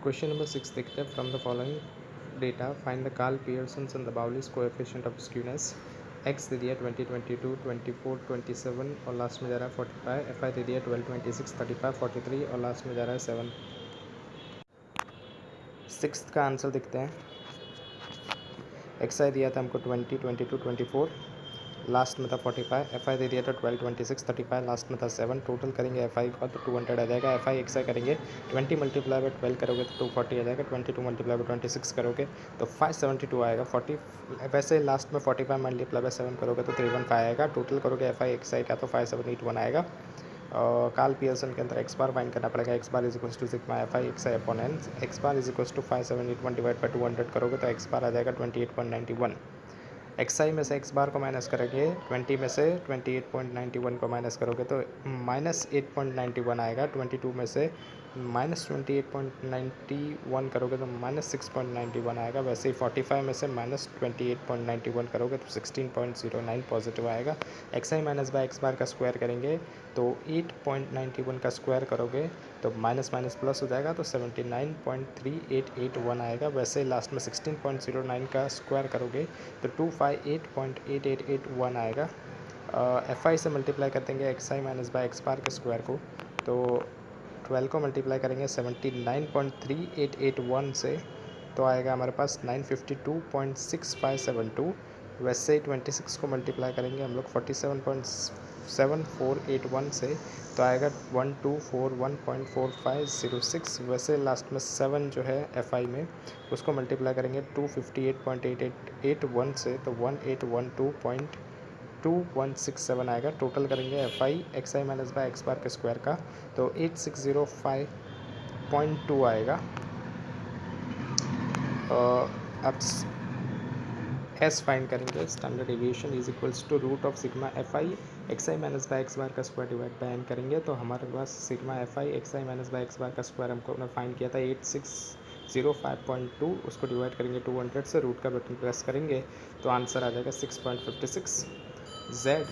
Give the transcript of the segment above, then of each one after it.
Question number 6 देखते हैं। From the following data find the Karl Pearson's and the Bowley's coefficient of skewness. X दे दिया 20, 22, 24, 27 और last में जा रहा है 45। एफ आई दे दिया 12, 26, 35, 43 और लास्ट में जा रहा है 7। सिक्स का आंसर देखते हैं। एक्स आई दिया था हमको 20, 22, 24, लास्ट में था 45। एफ आई दे दिया था 12, 26, 35, लास्ट में था 7। टोटल करेंगे एफ आई का तो 200 आ जाएगा। एफ आई एक्स आई करेंगे 20 मल्टीप्लाई बाई 12 करोगे तो 240 आ जाएगा। 22 मल्टीप्लाई बाई 26 करोगे तो 572 आएगा। 40 वैसे लास्ट में 45 मल्टीप्लाई बाई 7 करोगे तो 315 आएगा। टोटल करोगे एफ आई एक्स आई का तो 5781 आएगा। कार्ल पियर्सन के अंदर एक्स बार फाइंड करना पड़ेगा। X bar is equals to sigma F I x i upon n. X bar is equals to 5781 divide by 200 करोगे तो एक्स बार आ जाएगा 28.91। एक्स आई में से एक्स बार को माइनस करेंगे, 20 में से 28.91 को माइनस करोगे तो -8.91 आएगा। 22 में से -28.91 करोगे तो -6.91 आएगा। वैसे ही 45 में से -28.91 करोगे तो 16.09 पॉजिटिव आएगा। X I minus by X bar का स्क्वायर करेंगे तो 8.91 का स्क्वायर करोगे तो माइनस माइनस प्लस हो जाएगा तो 79.3881 आएगा। वैसे लास्ट में 16.09 का स्क्वायर करोगे तो 258.8881 आएगा। एफ आई से मल्टीप्लाई कर देंगे x I minus by X bar के स्क्वायर को तो 12 को मल्टीप्लाई करेंगे 79.3881 से तो आएगा हमारे पास 952.6572। वैसे ही 26 को मल्टीप्लाई करेंगे हम लोग 47.7481 से तो आएगा 1241.4506। वैसे लास्ट में 7 जो है एफ आई में उसको मल्टीप्लाई करेंगे 258.8881 से तो 1812.2167 आएगा। टोटल करेंगे F I x I minus by X bar के स्क्वायर का तो 8605.2 आएगा। अब एस फाइंड करेंगे। Standard deviation is equals to root of sigma F I x I minus by X bar का स्क्वायर डिवाइड बाय एन करेंगे तो हमारे पास sigma F I x I minus by X bar का square हमको find किया था 8605.2। उसको डिवाइड करेंगे 200 से, रूट का बटन प्रेस करेंगे तो आंसर आ जाएगा 6.56। जेड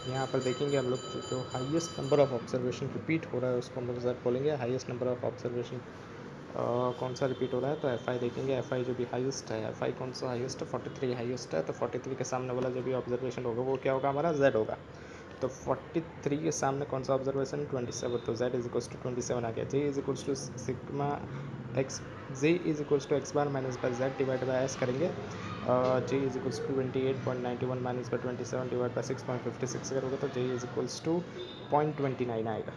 यहाँ पर देखेंगे हम लोग जो highest number of observation repeat हो रहा है उसको हम लोग जेड बोलेंगे। हाईएस्ट नंबर ऑफ ऑब्जर्वेशन कौन सा रिपीट हो रहा है तो एफ आई देखेंगे। एफ आई जो भी हाईएस्ट है, एफ आई कौन सा हाईएस्ट है 43 हाईएस्ट है तो 43 के सामने वाला जो भी ऑब्जर्वेशन होगा वो क्या होगा हमारा जेड होगा। तो 43 के सामने कौन सा ऑब्जर्वेशन 27 तो जेड इज इक्वल्स टू 27 आ गया। J is equals to sigma X J is equals to X bar minus by Z divide by S करेंगे। J is equals to 28.91 minus by 27 divide by 6.56 करोगे तो J is equals to 0.29 आएगा।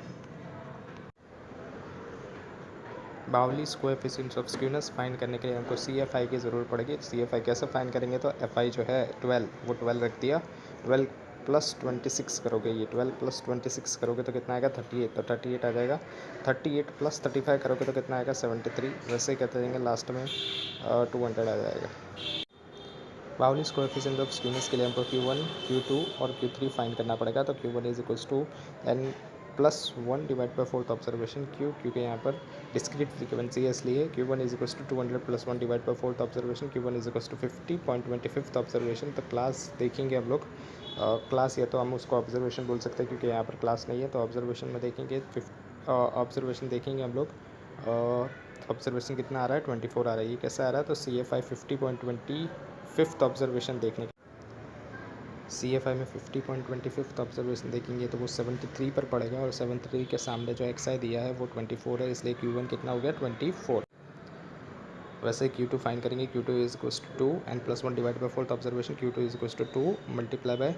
Bowley's coefficients of skewness find करने के लिए हमको सी F आई की ज़रूरत पड़ेगी। सी एफ आई कैसे फाइंड करेंगे तो एफ आई जो है 12 वो 12 रख दिया। 12 प्लस 26 करोगे, ये 12 प्लस 26 करोगे तो कितना आएगा 38 तो 38 आ जाएगा। 38 प्लस 35 करोगे तो कितना आएगा 73। वैसे ही कहते जाएंगे लास्ट में 200 आ जाएगा। बाउलीज कोएफिशिएंट ऑफ स्क्यूनेस के लिए हमको Q1, Q2 और Q3 फाइंड करना पड़ेगा। तो Q1 is equals to n plus 1 divide by fourth observation q, क्योंकि यहाँ पर डिस्क्रीट फ्रीक्वेंसी है इसलिए Q1 is equals to 200 plus 1 divide by fourth observation. Q1 is equals to 50.25 observation. तो क्लास देखेंगे हम लोग, क्लास या तो हम उसको ऑब्जर्वेशन बोल सकते हैं क्योंकि यहाँ पर क्लास नहीं है तो ऑब्जर्वेशन में देखेंगे। ऑब्जर्वेशन देखेंगे हम लोग, ऑब्जर्वेशन कितना आ रहा है 24 आ रहा है। ये कैसा आ रहा है तो सी एफ आई 50.25 ऑब्जर्वेशन देखने सी एफ आई में 50.25 ऑब्जर्वेशन देखेंगे तो वो 73 पर पड़ेगा और 73 के सामने जो एक्स आई दिया है वो 24 है, इसलिए Q1 कितना हो गया 24। वैसे Q2 फाइंड करेंगे। Q2 is equals to 2 N plus 1 divide by fourth observation. Q2 is equals to 2 multiply by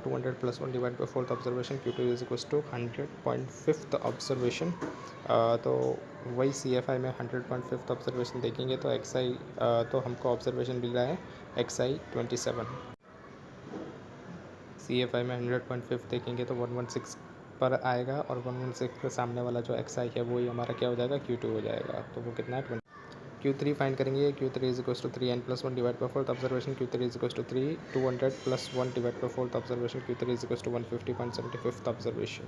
200 plus 1 divide by fourth observation. Q2 is equals to 100.5 observation. तो वही सी एफ आई में 100.5 observation देखेंगे तो x आई तो हमको observation मिल रहा है x I 27। C F I में 100.5 देखेंगे तो 116 पर आएगा और 116 के सामने वाला जो एक्स आई है वही हमारा क्या हो जाएगा Q2 हो जाएगा। तो वो कितना है 20। Q3 फाइंड करेंगे। Q3 is equals to 3 N plus 1 divide by fourth observation. Q3 is equals to 3 200 plus 1 divide by fourth observation. Q3 is equals to 150.75 observation.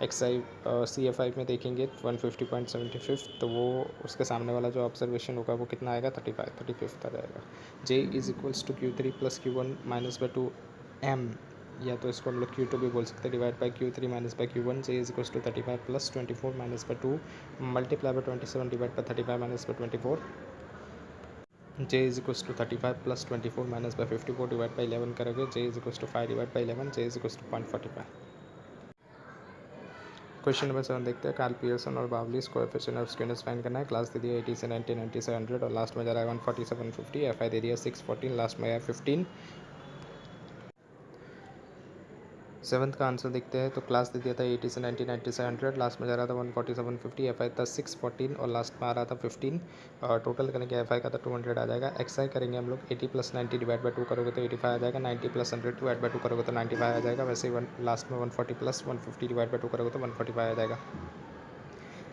X I C F I में देखेंगे 150.75 तो वो उसके सामने वाला जो observation होगा वो कितना आएगा 35 आ जाएगा। J is equals to Q3 plus Q1 minus by 2 M या तो इसको हम लोग Q2 भी बोल सकते हैं, divide by Q3 minus by Q1, J is equals to 35 plus 24 minus by 2 multiply by 27 divide by 35 minus by 24, J is equals to 35 plus 24 minus by 54 divide by 11 करोगे, J is equals to 5 divide by 11, J is equals to 0.45। Question number 7 देखते हैं। Karl Pearson और Bowley's coefficient of skewness find करना है। Class दे दिया 80 से 90, 90 से 100 और लास्ट में जा रहा है 140 से 150। एफ आई दे दिया 6, 14, लास्ट में है 15। सेवन्थ का आंसर देखते हैं। तो क्लास दे दिया था 80 से 90, 90 से 100, लास्ट में जा रहा था 140 से 150। एफ आई था 6, 14 और लास्ट में आ रहा था 15। और टोटल करेंगे एफ आई का तो 200 आ जाएगा। एक्स आई करेंगे हम लोग 80 प्लस 90 डिवाइड बाई 2 करोगे तो 85 आ जाएगा। 90 प्लस 100 डिवाइड बाई 2 करोगे तो 95 आ जाएगा। वैसे ही लास्ट में 140 प्लस 150 डिवाइड बाई 2 करोगे तो 145 आ जाएगा।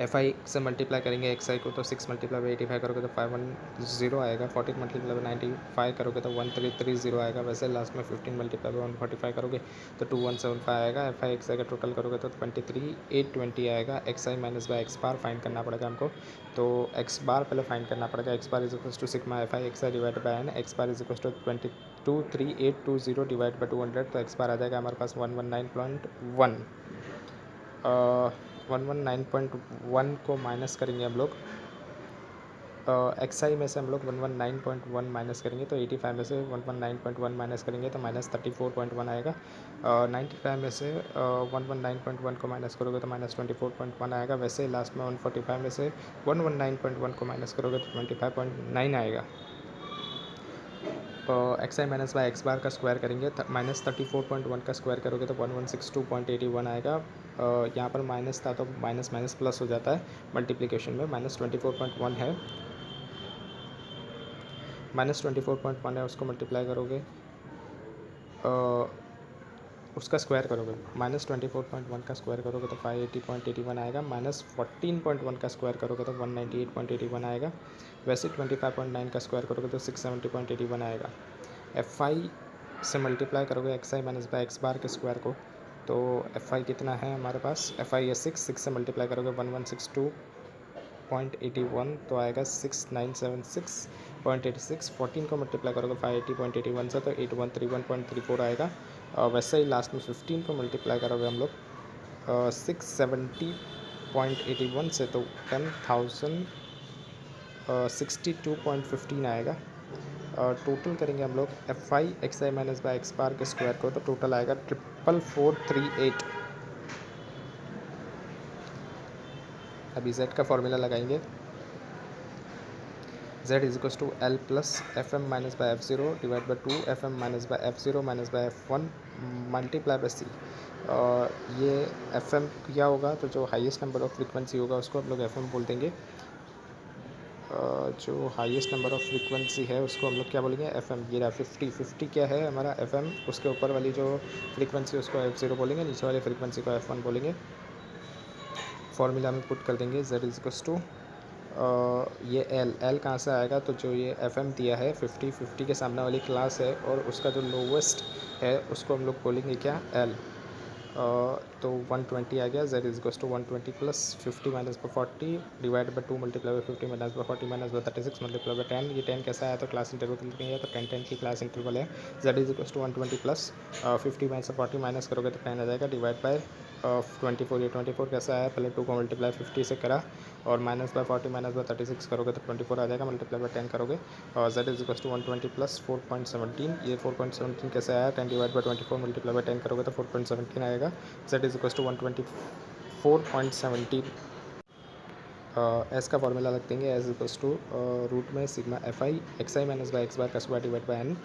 एफ आई से मल्टीप्लाई करेंगे एक्स आई को तो 6 मल्टीप्लाई बाई 85 करोगे तो 510 आएगा। 14 मल्टीप्लाई बाई 95 करोगे तो 1330 आएगा। वैसे लास्ट में 15 मल्टीप्लाई बाई 145 करोगे तो 2175 आएगा। एफ आई एक्स आई का टोटल करोगे तो 23820 आएगा। X I minus by X bar find करना पड़ेगा हमको। तो एक्स बार पहले फाइंड करना पड़ेगा। X bar is equals to sigma F I x I divide by N. X bar is equals to 23820 divide by 200 तो एक्स बार आ जाएगा हमारे पास 119.1। 119.1 को माइनस करेंगे हम लोग। एक्स आई में से हम लोग 119.1 माइनस करेंगे तो 85 में से 119.1 माइनस करेंगे तो माइनस 34.1 आएगा। 95 में से 119.1 को माइनस करोगे तो माइनस 24.1 आएगा। वैसे लास्ट में 145 में से 119.1 को माइनस करोगे तो 25.9 आएगा। X I minus by X bar का स्क्वायर करेंगे माइनस 34.1 का स्क्वायर करोगे तो 1162.81 आएगा। यहाँ पर माइनस था तो माइनस माइनस प्लस हो जाता है मल्टीप्लिकेशन में। माइनस 24.1 है, माइनस 24.1 है, उसको मल्टीप्लाई करोगे उसका स्क्वायर करोगे माइनस 24.1 का स्क्वायर करोगे तो 580.81 आएगा। माइनस 14.1 का स्क्वायर करोगे तो 198.81 आएगा। वैसे 25.9 का स्क्वायर करोगे तो 670.81 आएगा। एफ आई से मल्टीप्लाई करोगे X I minus by X bar के स्क्वायर को तो एफ आई कितना है हमारे पास। एफ आई है 6 से मल्टीप्लाई करोगे 1162.81 तो आएगा 6976.86। 14 को मल्टीप्लाई करोगे 580.81 से तो 8131.34 आएगा। वैसे ही लास्ट में 15 को मल्टीप्लाई करोगे हम लोग 670.81 से तो 10,062.15 आएगा। टोटल करेंगे हम लोग F I x I minus by X bar के स्क्वायर को तो टोटल आएगा 44438। अभी जेड का फॉर्मूला लगाएंगे। Z is equals to L plus F M minus by F zero divide by 2 F M minus by F zero minus by F one multiply by C. ये F M क्या होगा तो जो highest number of frequency होगा उसको हम लोग F M बोल देंगे। जो हाईएस्ट नंबर ऑफ फ्रीक्वेंसी है उसको हम लोग क्या बोलेंगे एफ एम। ये रहा 50 क्या है हमारा एफ एम। उसके ऊपर वाली जो फ्रीक्वेंसी उसको एफ ज़ीरो बोलेंगे, नीचे वाली फ्रीक्वेंसी को एफ वन बोलेंगे। फॉर्मूला में पुट कर देंगे जेड इज इक्वल्स टू ये एल कहाँ से आएगा तो जो ये एफ एम दिया है 50 के सामने वाली क्लास है और उसका जो लोवेस्ट है उसको हम लोग बोलेंगे क्या एल। तो 120 आ गया। Z is equals to 120 plus 50 minus by 40 divide by 2 multiply by 50 minus by 40 minus by 36 multiply by 10। ये 10 कैसा आया तो क्लास इंटरवल है तो 10 की क्लास इंटरवल है। Z is equals to 120 plus 50 minus 40 minus करोगे तो 10 आ जाएगा डिवाइड बाई 24। ये 24 कैसा है पहले 2 को मल्टीप्लाई 50 से करा और माइनस बाई 40 माइनस बाई 36 करोगे तो 24 आ जाएगा। मल्टीप्लाई बाई 10 करोगे और Z is equals to 120 plus 4.17। ये 4.17 कैसे आया 10 डिवाइड बाई 24 मल्टीप्लाई बाई 10 करोगे तो 4.17 आएगा। Z is equals to 124.17। S का फॉर्मूला रख देंगे एस इक्वल्स टू रूट में sigma F I x I minus by X bar का square divide by N.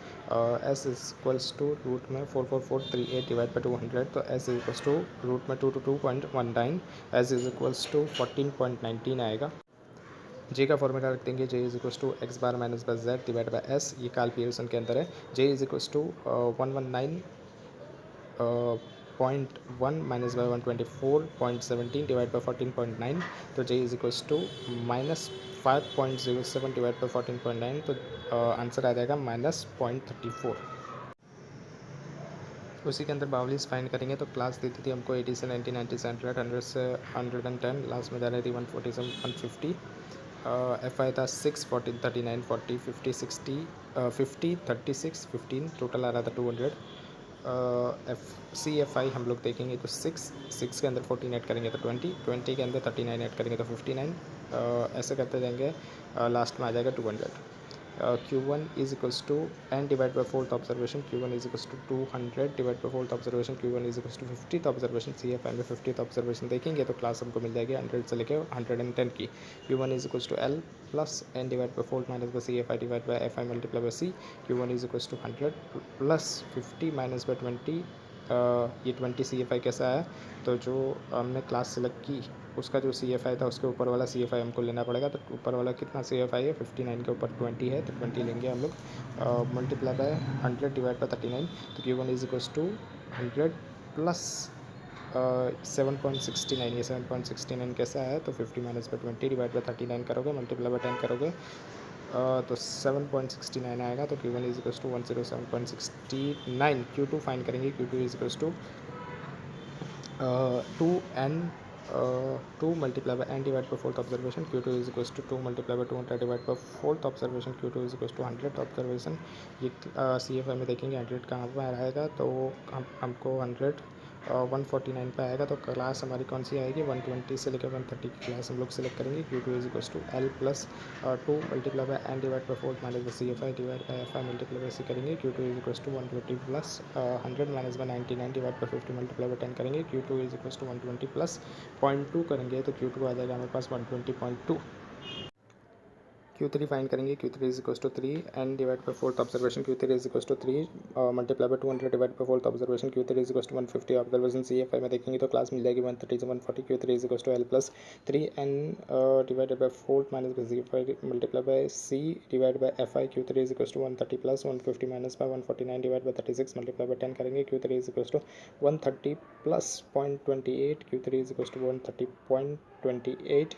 S equals to root में 44438 divide by 200 तो एस इक्वल्स टू रूट में 222.19। S is equals to 14.19 आएगा। जे का formula रख देंगे J is equals to X bar minus by Z divide by S. ये Karl Pearson के अंदर है। J is equals to 119.1 minus by 124.17 divide by 14.9 तो J is equals to minus 5.07 divide by 14.9 तो आंसर आ जाएगा minus 0.34। उसी के अंदर बावलीज फाइंड करेंगे तो क्लास देती थी हमको 80 से 90, 90 से 100, 100 से 110, लास्ट में जा रही थी 140 से 150। एफ आई था 6, 14, 39, 40, 50, 60, 50, 36, 15 टोटल आ रहा था 200। CFI हम लोग देखेंगे तो 6 के अंदर 14 ऐड करेंगे तो 20 के अंदर 39 ऐड करेंगे तो 59, ऐसे करते जाएंगे, लास्ट में आ जाएगा 200। Q1 is equals to n divided by fourth observation, Q1 is equals to 200 divided by fourth observation, Q1 is equals to 50th observation। CFI में 50th observation देखेंगे तो क्लास हमको मिल जाएगी 100 से लेके 110 की। Q1 is equals to L plus n divided by fourth minus by CFI divided by FI multiplied by C। Q1 is equals to 100 plus 50 minus by 20, ये 20 CFI कैसा आया, तो जो हमने क्लास सेलेक्ट की उसका जो CFI था उसके ऊपर वाला CFI हमको लेना पड़ेगा। तो ऊपर वाला कितना CFI है, 59 के ऊपर 20 है तो 20 लेंगे हम लोग, मल्टीप्लाई बाय 100 डिवाइड बाय 39। तो Q1 is equals to 100 plus 7.69, ये 7.69 कैसा है, तो 50 माइनस बाय 20 डिवाइड बाय 39 करोगे, मल्टीप्लाई बाय 10 करोगे, तो 7.69 आएगा। तो Q1 is equals to 107.69। Q2 find करेंगे, Q2 is equals to 2 multiplied by n divided by fourth observation, Q2 is equals to 2 multiplied by 200 divided by fourth observation, Q2 is equals to 100 observation. ये CFI में देखेंगे 100 कहाँ पर आएगा, तो हमको 100 149 पे आएगा। तो क्लास हमारी कौन सी आएगी, 120 से लेकर 130 की क्लास हम लोग सेलेक्ट करेंगे। Q2 is equals to L plus 2 multiply by n divide by fourth minus by CFI divide by FI multiply by C करेंगे। Q2 is equals to 120 plus 100 minus by 99 divide by 50 multiply by 10 करेंगे। Q2 is equals to 120 plus 0.2 करेंगे तो Q2 आ जाएगा हमारे पास 120.2। Q3 find करेंगे, Q3 is equals to 3 n divide by fourth observation, Q3 is equals to 3 multiply by 200 divide by fourth observation, Q3 is equals to 150 observation. CFI में देखेंगे तो class मिल जाएगी 130 से 140। Q3 is equals to L plus 3n divided by fourth minus by CFI multiply by C divide by FI। Q3 is equals to 130 plus 150 minus by 149 divide by 36 multiply by 10 करेंगे। Q3 is equals to 130 plus 0.28, Q3 is equals to 130.28।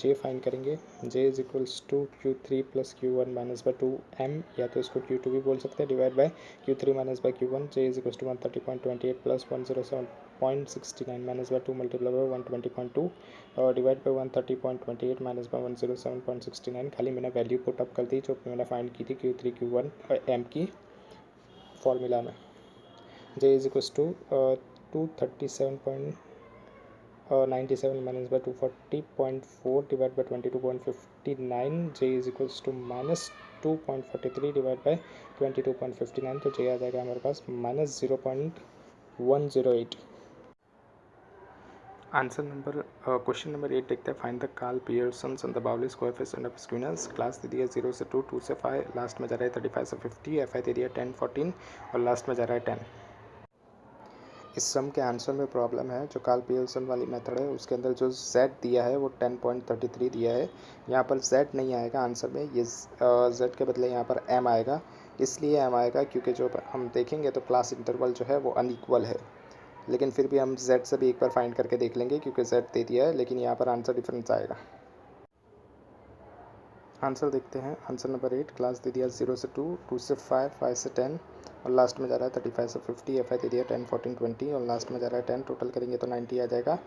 J find करेंगे, J is equals to Q3 plus Q1 minus by 2m, या तो इसको Q2 भी बोल सकते हैं, divide by Q3 minus by Q1। J is equals to 130.28 plus 107.69 minus by 2 multiply by 120.2 divide by 130.28 minus by 107.69। खाली मैंने वैल्यू पुट अप कर दी जो मैंने फाइंड की थी Q3 Q1 m की फॉर्मूला में। J is equals to 237.97 minus by 240.4 divided by 22.59। J is equals to minus 2.43 divided by 22.59। तो J आ जाएगा हमारे पास minus 0.108। Answer number question number 8 देखते हैं, find the Karl Pearson and the Bowley's coefficient of skewness. Class दे दिया 0 से 2, 2 से 5, लास्ट में जा रहा है 35 से 50, FI दे दिया 10, 14 और लास्ट में जा रहा है 10। इस सम के आंसर में प्रॉब्लम है, जो कार्ल पियर्सन वाली मेथड है उसके अंदर जो z दिया है वो 10.33 दिया है। यहाँ पर z नहीं आएगा आंसर में, ये z के बदले यहाँ पर m आएगा। इसलिए m आएगा क्योंकि जो हम देखेंगे तो क्लास इंटरवल जो है वो अनइक्वल है, लेकिन फिर भी हम z से भी एक बार फाइंड करके देख लेंगे क्योंकि z दे दिया है, लेकिन यहाँ पर आंसर डिफरेंस आएगा। आंसर देखते हैं, आंसर नंबर 8 क्लास दे दिया 0 से 2, 2 से 5, 5 से 10 और लास्ट में जा रहा है 35 से 50। FI दे दिया 10, 14, 20 और लास्ट में जा रहा है 10। टोटल करेंगे तो 90 आ जाएगा।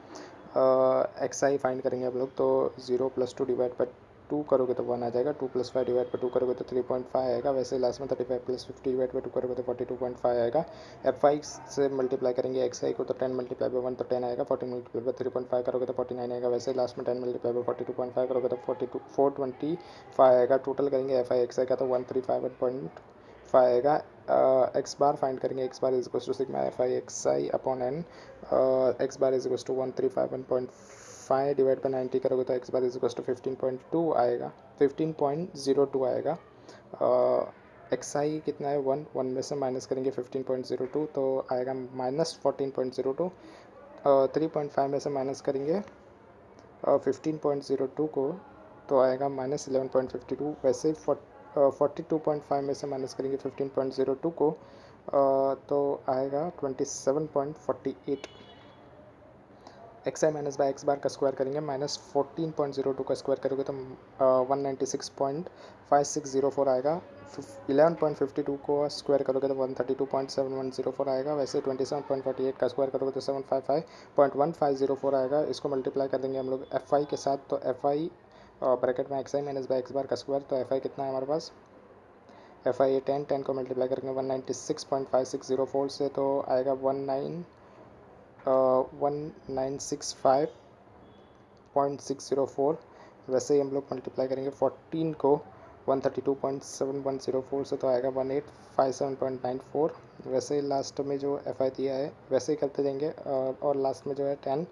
XI फाइंड करेंगे हम लोग तो 0 प्लस 2 डिवाइड बाई 2 करोगे तो 1 आ जाएगा, 2 प्लस 5 डिवाइड बाई 2 करोगे तो 3.5 आएगा। वैसे लास्ट में 35 प्लस 50 डिवाइड बाई 2 करोगे तो 42.5 आएगा। FI से मल्टीप्लाई करेंगे XI को तो 10 मल्टीप्लाई बाई 1 तो 10 आएगा, 14 मल्टीप्लाई बाई 3.5 करोगे तो 49 आएगा। वैसे लास्ट में 10 मल्टीप्लाई बाई 42.5 करोगे तो 425 आएगा। टोटल करेंगे FI XI का तो 135.5 आएगा। एक्स बार फाइंड करेंगे, X bar is equal to sigma FI XI upon n। X bar is equal to 135.5 divide by 90 करोगे तो X bar is equal to 15.2 आएगा, 15.02 आएगा। XI कितना है 1, 1 में से माइनस करेंगे 15.02 तो आएगा माइनस 14.02। 3.5 में से माइनस करेंगे 15.02 को तो आएगा माइनस 11.52। वैसे 42.5 में से माइनस करेंगे 15.02 को तो आएगा 27.48। XI minus by X bar का स्क्वायर करेंगे, माइनस 14.02 का स्क्वायर करोगे तो 196.5604 आएगा। 11.52 को स्क्वायर करोगे तो 132.7104 आएगा। वैसे 27.48 का स्क्वायर करोगे तो 755.1504 आएगा। इसको मल्टीप्लाई कर देंगे हम लोग FI के साथ, तो FI ब्रैकेट में XI minus by X bar का स्क्वायर, तो FI कितना है हमारे पास एफ आई ए 10 को मल्टीप्लाई करेंगे 196.5604 से तो आएगा 1965.604। वैसे ही हम लोग मल्टीप्लाई करेंगे 14 को 132.7104 से तो आएगा 1857.94। वैसे ही लास्ट में जो एफ आई दिया है वैसे ही करते जाएंगे। और लास्ट में जो है 10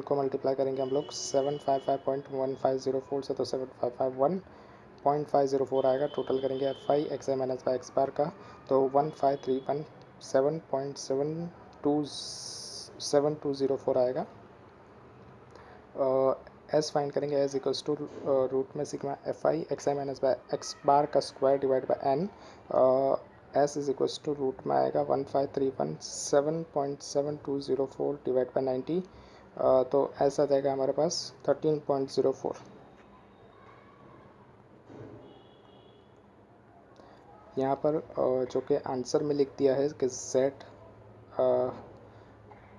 को मल्टीप्लाई करेंगे हम लोग 755.1504 से तो 7551.504 आएगा। टोटल करेंगे F I x I minus by X bar का तो 15317.7204 आएगा। एस फाइंड करेंगे एज इक्वल्स टू रूट में sigma F I x I minus by X bar का square divide by N. S is equals to root में आएगा 15317.7204 divide by 90। तो ऐसा आ जाएगा हमारे पास 13.04। यहाँ पर जो कि आंसर में लिख दिया है कि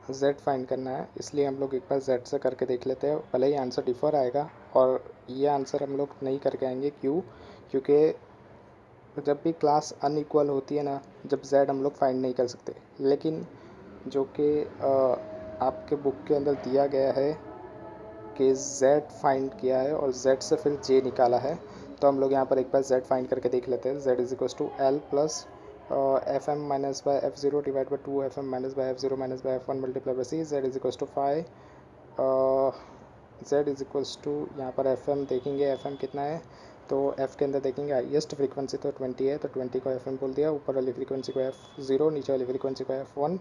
z फाइंड करना है, इसलिए हम लोग एक बार z से करके देख लेते हैं। भले ही आंसर डिफर आएगा और ये आंसर हम लोग नहीं करके आएंगे। क्यों? क्योंकि जब भी क्लास अनइक्वल होती है ना, जब z हम लोग फाइंड नहीं कर सकते। लेकिन जो कि आपके बुक के अंदर दिया गया है कि z फाइंड किया है और z से फिर j निकाला है, तो हम लोग यहाँ पर एक बार z फाइंड करके देख लेते हैं। z is equals to L plus F M minus by F zero divide by 2 FM minus by F0 minus by F1 multiply by C. z is equals to 5। z is equals to यहाँ पर FM देखेंगे, FM कितना है तो f के अंदर देखेंगे highest frequency तो 20 है, तो 20 को FM बोल दिया। ऊपर वाली फ्रीक्वेंसी को F0, नीचे वाली फ्रीक्वेंसी को F1।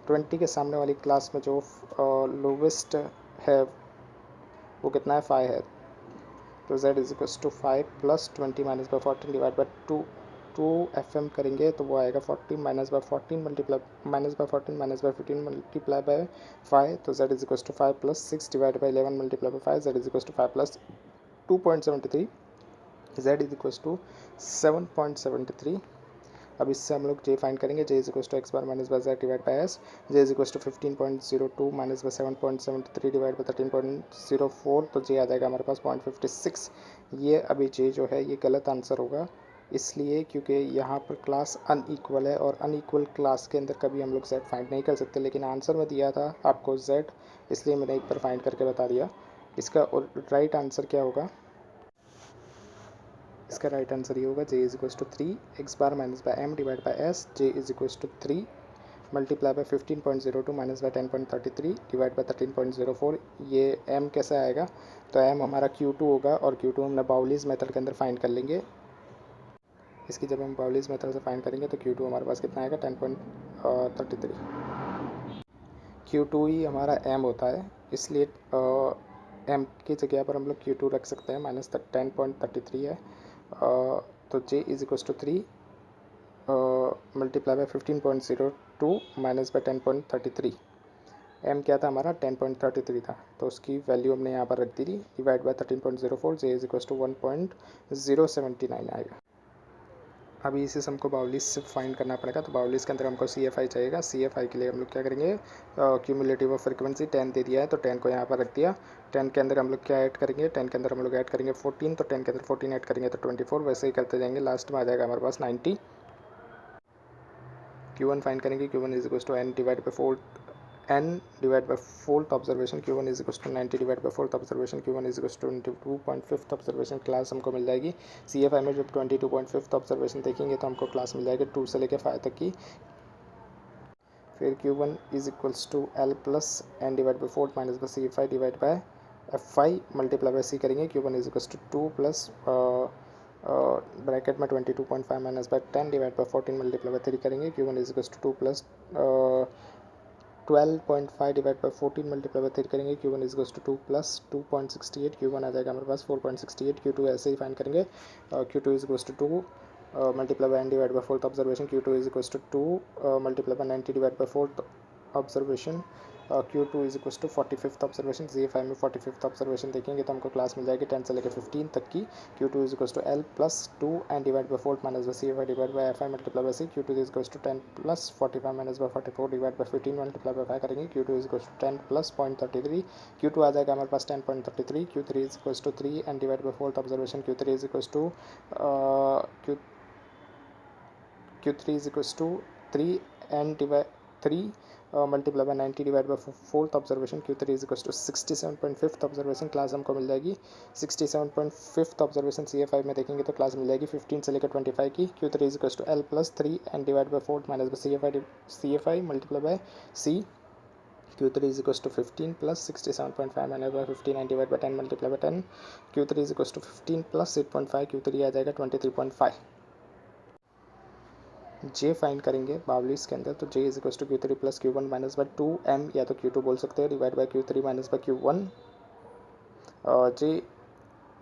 20 के सामने वाली क्लास में जो लोवेस्ट है वो कितना है, 5 है। तो z is equals to 5 plus 20 minus by 14 divide by 2 FM करेंगे तो वो आएगा 40 minus by 14 multiply minus by 14 minus by 15 multiply by 5। तो z is equals to 5 plus 6 divide by 11 multiply by 5। z is equals to 5 plus 2.73। z is equals to 7.73। अब इससे हम लोग j find करेंगे। j is equals to X bar minus by Z divide by S. j is equals to 15.02 minus by 7.73 divide by 13.04। तो j आ जाएगा हमारे पास 0.56। ये अभी j जो है ये गलत आंसर होगा, इसलिए क्योंकि यहाँ पर क्लास अनइक्वल है और अनइक्वल क्लास के अंदर कभी हम लोग z फाइंड नहीं कर सकते। लेकिन आंसर में दिया था आपको z, इसलिए मैंने एक बार फाइंड करके बता दिया। इसका राइट आंसर क्या होगा? इसका राइट आंसर ये होगा j is equals to 3 X bar minus by M divide by S. j is equals to 3 multiply by 15.02 minus by 10.33 divide by 13.04। ये m कैसे आएगा? तो m हमारा Q2 होगा और Q2 हमने बाउलीज मेथड के अंदर फाइंड कर लेंगे। इसकी जब हम बाउलीज मेथड से फाइंड करेंगे तो Q2 हमारे पास कितना आएगा, 10.33। Q2 ही हमारा m होता है, इसलिए m की जगह पर हम लोग Q2 रख सकते हैं। माइनस 10.33 है। तो j is equals to 3 multiply by 15.02 minus by 10.33। m क्या था हमारा, 10.33 था, तो उसकी वैल्यू हमने यहाँ पर रख दी थी। Divide by 13.04। j is equals to 1.079 आएगा। अभी इसे हमको बाउलीज से फाइंड करना पड़ेगा। तो बाउलीज के अंदर हमको CFI चाहिएगा। CFI के लिए हम लोग क्या करेंगे, क्यूमुलेटिव ऑफ फ्रीक्वेंसी 10 दे दिया है तो 10 को यहाँ पर रख दिया। 10 के अंदर हम लोग क्या ऐड करेंगे, 10 के अंदर हम लोग ऐड करेंगे 14, तो 10 के अंदर 14 ऐड करेंगे तो 24। वैसे ही करते जाएंगे, लास्ट में आ जाएगा हमारे पास 90। Q1 फाइंड करेंगे। Q1 is equals to n divide by 4 n divide by 4th observation. Q1 is equals to 90 divide by 4th observation. Q1 is equals to 22.5th observation class हमको मिल जाएगी। CFI में जब 22.5th observation देखेंगे तो हमको class मिल जाएगी 2 से लेकर 5 तक की। फिर Q1 is equals to L plus n divide by 4 minus by CFI divide by F5 multiply by C करेंगे। Q1 is equals to 2 plus bracket में 22.5 minus by 10 divide by 14 multiply by 3 करेंगे। Q1 is equals to 2 plus 12.5 divide by 14 multiply by 3 करेंगे। Q1 is equals to 2 plus 2.68। Q1 आ जाएगा हमारे पास 4.68। Q2 ऐसे ही find करेंगे। Q2 is equals to 2 multiply by n divide by 4th observation. Q2 is equals to 2 multiply by 90 divide by 4th observation. Q2 is equals to 45th observation. CFI में 45th observation देखेंगे तो हमको class मिल जाएगी 10 से लेकर 15 तक की। Q2 is equals to L plus 2 n divide by 4 minus by CFI divide by F5 multiply by C। Q2 is equals to 10 plus 45 minus by 44 divide by 15 multiply by 5 करेंगे। Q2 is equals to 10 plus 0.33। Q2 आ जाएगा हमारे पास 10.33। Q3 is equals to 3 n divide by 4th observation. Q3 is equals to Q3 is equals to 3 and divide 3 multiply by 90 divide by fourth observation Q3 is equals to 67.5 observation class हमको मिल जाएगी 67.5 observation CA5 में देखेंगे तो class मिल जाएगी 15 से लेकर 25 की Q3 is equals to L plus 3 and divide by 4 minus by CA5 multiply by C Q3 is equals to 15 plus 67.5 minus by 15 and divide by 10 multiply by 10 Q3 is equals to 15 plus 8.5 Q3 आ जाएगा 23.5 J find करेंगे बावलीस के अंदर तो J is equals to Q3 plus Q1 minus by 2M या तो Q2 बोल सकते हैं divide by Q3 minus by Q1 J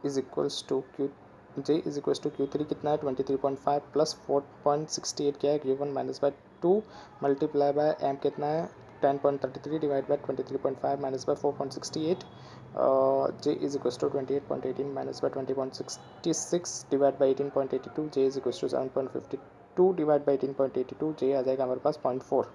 is equals to Q3 कितना है 23.5 प्लस 4.68 क्या है Q1 minus by 2 multiply by M कितना है 10.33 divide by 23.5 minus by 4.68 J is equals to 28.18 minus by 20.66 divide by 18.82 J is equals to 7.52 divide by 18.82 J आ जाएगा हमारे पास 0.4